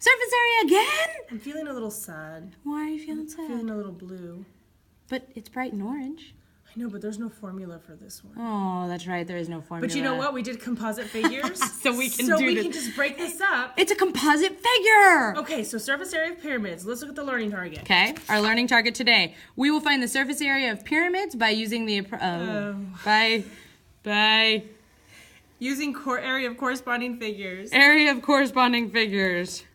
Surface area again? I'm feeling a little sad. Why are you feeling I'm sad? feeling a little blue. But it's bright and orange. I know, but there's no formula for this one. Oh, that's right. There is no formula. But you know what? We did composite figures. So we can can just break this up. It's a composite figure. Okay, so surface area of pyramids. Let's look at the learning target. Okay, our learning target today. We will find the surface area of pyramids by using the Using area of corresponding figures. Area of corresponding figures.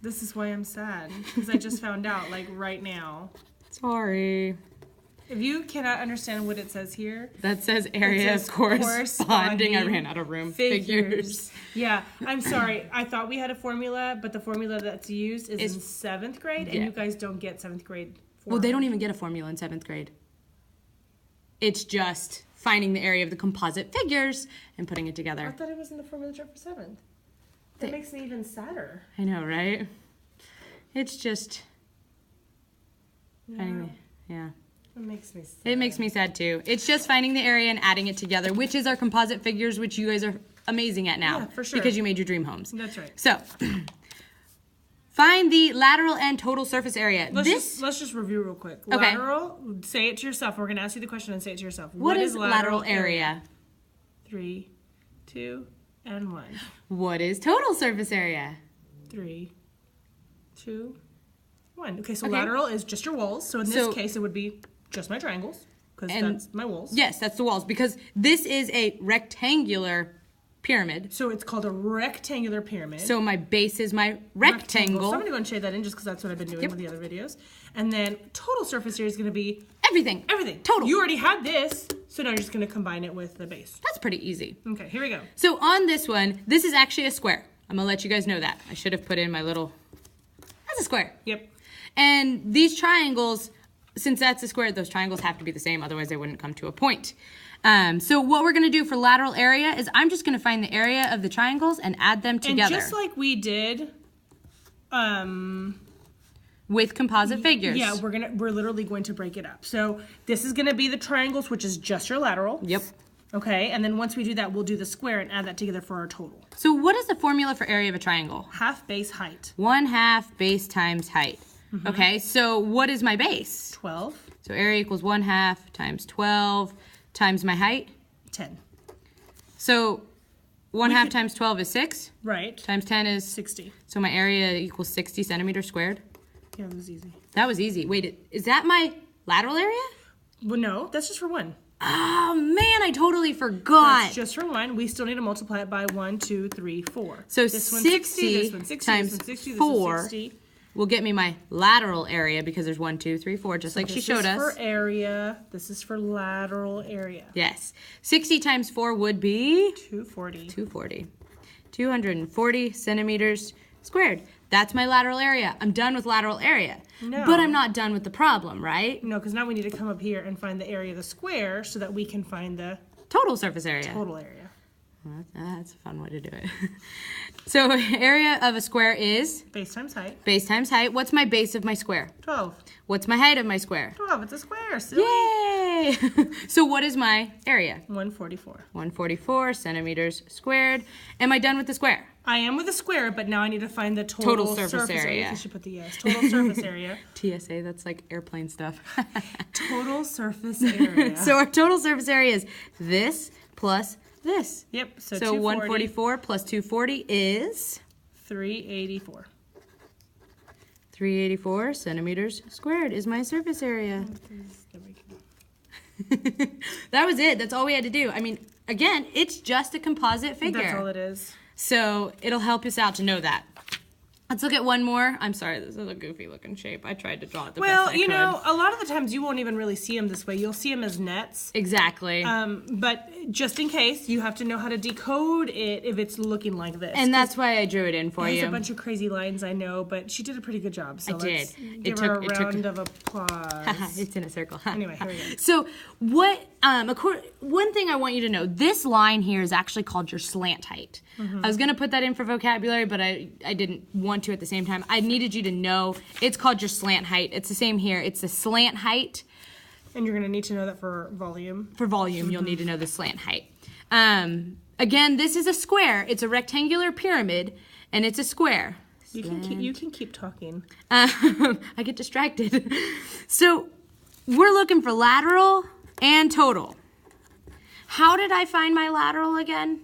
This is why I'm sad, because I just found out, like, right now. Sorry. If you cannot understand what it says here. That says area of corresponding. I ran out of room. Figures. Yeah, I'm sorry. I thought we had a formula, but the formula that's used is in 7th grade, and you guys don't get 7th grade formula. Well, they don't even get a formula in 7th grade. It's just finding the area of the composite figures and putting it together. I thought it was in the formula chart for 7th. That makes me even sadder. I know, right? It's just... Yeah. It makes me sad. It makes me sad too. It's just finding the area and adding it together, which is our composite figures, which you guys are amazing at now. Yeah, for sure. Because you made your dream homes. That's right. So, find the lateral and total surface area. Let's just review real quick. Okay. Lateral, say it to yourself. We're going to ask you the question and say it to yourself. What is lateral area? 3, 2, and 1. What is total surface area? 3, 2, 1. Okay, so lateral is just your walls. So in this case, it would be just my triangles, because that's my walls. Yes, that's the walls, because this is a rectangular pyramid. So it's called a rectangular pyramid. So my base is my rectangle. So I'm going to go and shade that in just because that's what I've been doing with the other videos. And then total surface area is going to be... Everything. Everything. Total. You already had this, so now you're just going to combine it with the base. That's pretty easy. Okay, here we go. So on this one, this is actually a square. I'm going to let you guys know that. I should have put in my little... That's a square. Yep. And these triangles, since that's a square, those triangles have to be the same, otherwise they wouldn't come to a point. So what we're going to do for lateral area is I'm just going to find the area of the triangles and add them together. And just like we did with composite figures. Yeah, we're literally going to break it up. So this is going to be the triangles, which is just your lateral. Yep. Okay, and then once we do that, we'll do the square and add that together for our total. So what is the formula for area of a triangle? Half base height. 1/2 base times height. Okay, so what is my base? 12. So area equals 1/2 times 12 times my height? 10. So 1/2 times 12 is 6? Right. Times 10 is? 60. So my area equals 60 centimeters squared? Yeah, that was easy. That was easy. Wait, is that my lateral area? Well, no, that's just for 1. Oh, man, I totally forgot. That's just for 1. We still need to multiply it by 1, 2, 3, 4. So this one's 60 this one's 60, times this one's 60, 4 this is 60. will get me my lateral area because there's 1, 2, 3, 4, just like she showed us. This is for area. This is for lateral area. Yes. 60 times 4 would be? 240. 240. 240 centimeters squared. That's my lateral area. I'm done with lateral area. No. But I'm not done with the problem, right? No, because now we need to come up here and find the area of the square so that we can find the total surface area. Total area. Well, that's a fun way to do it. So area of a square is? Base times height. Base times height. What's my base of my square? 12. What's my height of my square? 12. It's a square. Silly. Yay! So what is my area? 144. 144 centimeters squared. Am I done with the square? I am with the square, but now I need to find the total surface area. You should put the yes. Total surface area. TSA, that's like airplane stuff. Total surface area. So our total surface area is this plus this. Yep. So 144 plus 240 is? 384. 384 centimeters squared is my surface area. That was it. That's all we had to do. I mean, again, it's just a composite figure. That's all it is. So it'll help us out to know that. Let's look at one more. I'm sorry, this is a goofy looking shape. I tried to draw it the best I could. Well, you know, a lot of the times you won't even really see them this way. You'll see them as nets. Exactly. But just in case, you have to know how to decode it if it's looking like this. And that's why I drew it in for you. There's a bunch of crazy lines, I know, but she did a pretty good job. So I did. Let's give her a round of applause. It's in a circle. Anyway, here we go. So what? One thing I want you to know: this line here is actually called your slant height. I was gonna put that in for vocabulary, but I didn't want to at the same time. I needed you to know it's called your slant height. It's the same here. It's the slant height. And you're gonna need to know that for volume. For volume, you'll need to know the slant height. Again, this is a square. It's a rectangular pyramid, and it's a square. You can keep talking. I get distracted. So we're looking for lateral and total. How did I find my lateral again?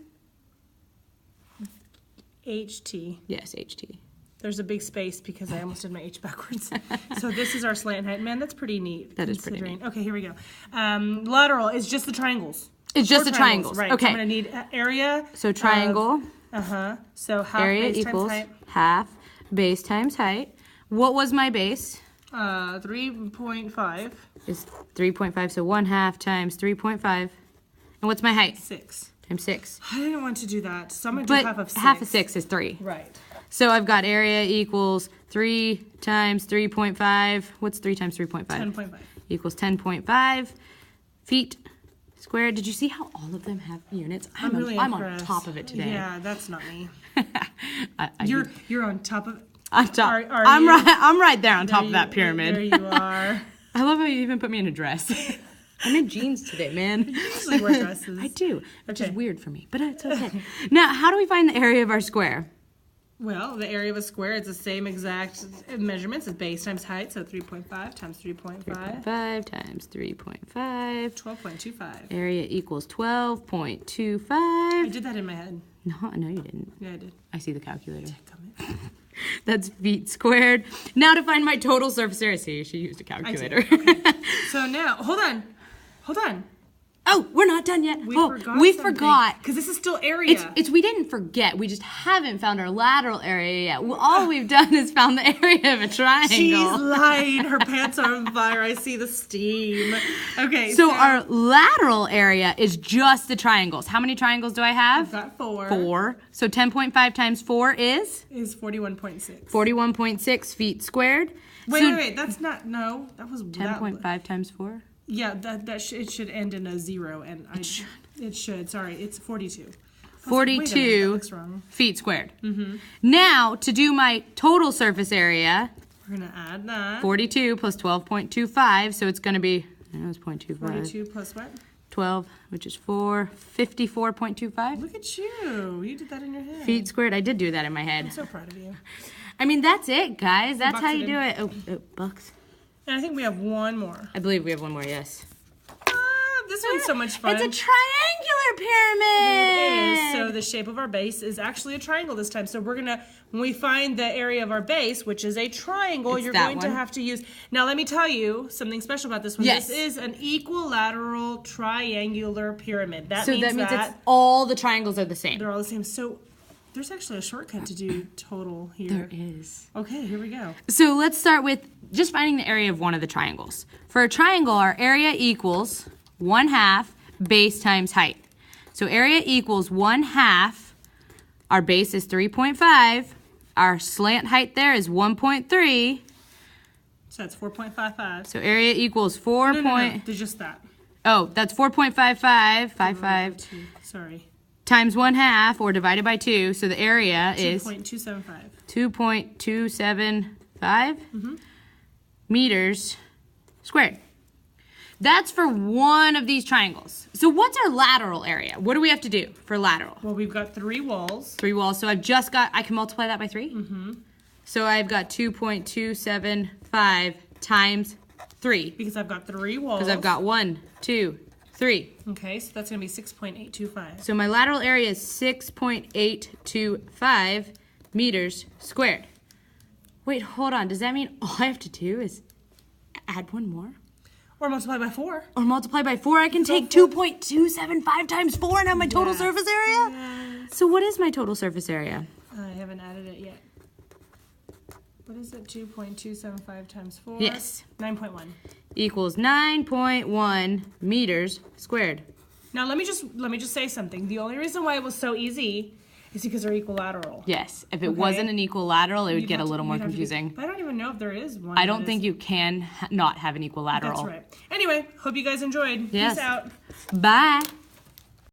HT. Yes, HT. There's a big space because I almost did my H backwards. So this is our slant height. Man, that's pretty neat. That is pretty neat. Okay, here we go. Lateral is just the triangles. It's just the triangles. Right. Okay. So I'm going to need area. So triangle. So half Area base equals times height. half base times height. What was my base? 3.5. Is 3.5, so 1/2 times 3.5. And what's my height? 6. Times 6. I didn't want to do that, so I'm going to But do half of 6. half of 6 is 3. Right. So I've got area equals 3 times 3.5. What's 3 times 3.5? 10.5. Equals 10.5 feet squared. Did you see how all of them have units? I'm really I'm on impressed. top of it today. Yeah, that's not me. You're You're on top of it. on top. Are I'm you? I'm right there on top of that pyramid. There you are. I love how you even put me in a dress. I'm in jeans today, man. You usually wear dresses. I do, which is Okay. weird for me, but it's okay. Now, how do we find the area of our square? Well, the area of a square is the same exact measurements as base times height, so 3.5 times 3.5. 5 times 3.5. 12.25. Area equals 12.25. I did that in my head. No, you didn't. Yeah, I did. I see the calculator. Come That's feet squared. Now to find my total surface area. See, she used a calculator. Okay. So now, hold on. Oh, we're not done yet. We forgot. because this is still area. It's we didn't forget. We just haven't found our lateral area yet. All we've done is found the area of a triangle. She's lying. Her pants are on fire. I see the steam. Okay. So our lateral area is just the triangles. How many triangles do I have? I've got 4. 4. So 10.5 times 4 is? Is 41.6. 41.6 feet squared. Wait. That's not. No, that was 10.5 times 4? Yeah, it should end in a 0, and it should. Sorry, it's 42. 42 that looks wrong. feet squared. Now, to do my total surface area, We're gonna add that. 42 plus 12.25, so it's going to be, I know it's 0.25. 42 plus what? 12, which is 54.25 Look at you. You did that in your head. feet squared. I did do that in my head. I'm so proud of you. I mean, that's it, guys. That's how you do it. Oh, bucks. And I think we have one more. I believe we have one more, yes. This one's so much fun. It's a triangular pyramid. It is. So the shape of our base is actually a triangle this time. So we're gonna, when we find the area of our base, which is a triangle, It's you're that going to one. have to use. Now let me tell you something special about this one. Yes. This is an equilateral triangular pyramid. So that means it's all the triangles are the same. they're all the same. So there's actually a shortcut to do total here. There is. Okay, here we go. So let's start with just finding the area of one of the triangles. For a triangle, our area equals 1/2 base times height. So area equals 1/2. Our base is 3.5. Our slant height there is 1.3. So that's 4.55. So area equals 4. No, there's just that. Oh, that's 4.55. Sorry. Times 1/2 or divided by 2. So the area is 2.275. 2.275 meters squared. That's for one of these triangles. So what's our lateral area? What do we have to do for lateral? Well, we've got 3 walls. 3 walls. So I can multiply that by 3? So I've got 2.275 times 3. Because I've got 3 walls. Because I've got 1, 2, 3. Okay, so that's going to be 6.825. So my lateral area is 6.825 meters squared. Wait, hold on. Does that mean all I have to do is add one more? Or multiply by 4. Or multiply by 4? I can take 2.275 times 4 and have my total surface area? Yes. So what is my total surface area? I haven't added it yet. What is it? 2.275 times 4? Yes. 9.1. Equals 9.1 meters squared. Now let me just say something. The only reason why it was so easy is because they're equilateral. Yes. If it wasn't an equilateral, it would get a little more You'd have to confusing. but I don't even know if there is one. I don't think you can not have an equilateral. That's right. Anyway, hope you guys enjoyed. Yes. Peace out. Bye.